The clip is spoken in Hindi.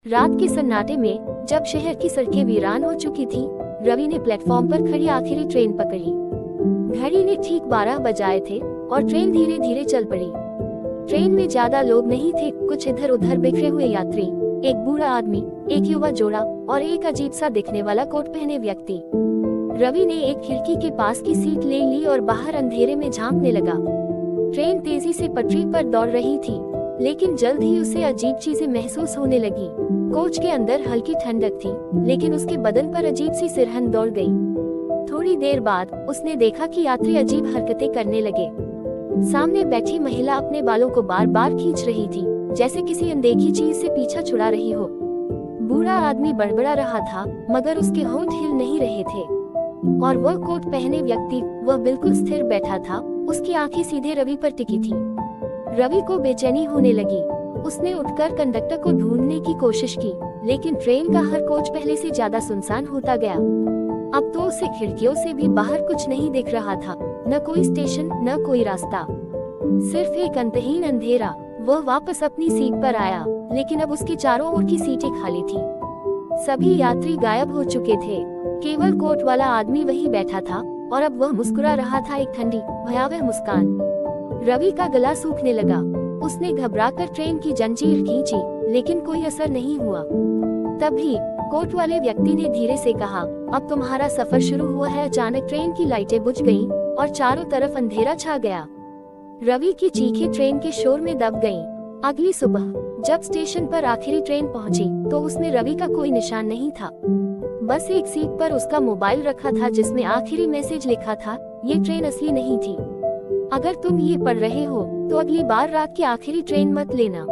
रात के सन्नाटे में जब शहर की सड़कें वीरान हो चुकी थी, रवि ने प्लेटफॉर्म पर खड़ी आखिरी ट्रेन पकड़ी। घड़ी ने ठीक 12 बजाए थे और ट्रेन धीरे धीरे चल पड़ी। ट्रेन में ज्यादा लोग नहीं थे, कुछ इधर उधर बिखरे हुए यात्री, एक बूढ़ा आदमी, एक युवा जोड़ा और एक अजीब सा दिखने वाला कोट पहने व्यक्ति। रवि ने एक खिड़की के पास की सीट ले ली और बाहर अंधेरे में झांकने लगा। ट्रेन तेजी से पटरी पर दौड़ रही थी, लेकिन जल्द ही उसे अजीब चीजें महसूस होने लगी। कोच के अंदर हल्की ठंडक थी, लेकिन उसके बदन पर अजीब सी सिरहन दौड़ गई। थोड़ी देर बाद उसने देखा कि यात्री अजीब हरकतें करने लगे। सामने बैठी महिला अपने बालों को बार बार खींच रही थी, जैसे किसी अनदेखी चीज से पीछा छुड़ा रही हो। बूढ़ा आदमी बड़बड़ा रहा था, मगर उसके होंठ हिल नहीं रहे थे। और वह कोट पहने व्यक्ति, वह बिल्कुल स्थिर बैठा था, उसकी आंखें सीधे रवि पर टिकी थी। रवि को बेचैनी होने लगी। उसने उठकर कंडक्टर को ढूंढने की कोशिश की, लेकिन ट्रेन का हर कोच पहले से ज्यादा सुनसान होता गया। अब तो उसे खिड़कियों से भी बाहर कुछ नहीं दिख रहा था, न कोई स्टेशन, न कोई रास्ता, सिर्फ एक अंतहीन अंधेरा। वह वापस अपनी सीट पर आया, लेकिन अब उसकी चारों ओर की सीटें खाली थी। सभी यात्री गायब हो चुके थे, केवल कोट वाला आदमी वही बैठा था, और अब वह मुस्कुरा रहा था, एक ठंडी भयावह मुस्कान। रवि का गला सूखने लगा। उसने घबराकर ट्रेन की जंजीर खींची, लेकिन कोई असर नहीं हुआ। तभी कोट वाले व्यक्ति ने धीरे से कहा, अब तुम्हारा सफर शुरू हुआ है। अचानक ट्रेन की लाइटें बुझ गईं और चारों तरफ अंधेरा छा गया। रवि की चीखें ट्रेन के शोर में दब गईं। अगली सुबह जब स्टेशन पर आखिरी ट्रेन पहुंची, तो उसमें रवि का कोई निशान नहीं था। बस एक सीट पर उसका मोबाइल रखा था, जिसमें आखिरी मैसेज लिखा था, ये ट्रेन असली नहीं थी। अगर तुम ये पढ़ रहे हो, तो अगली बार रात की आखिरी ट्रेन मत लेना।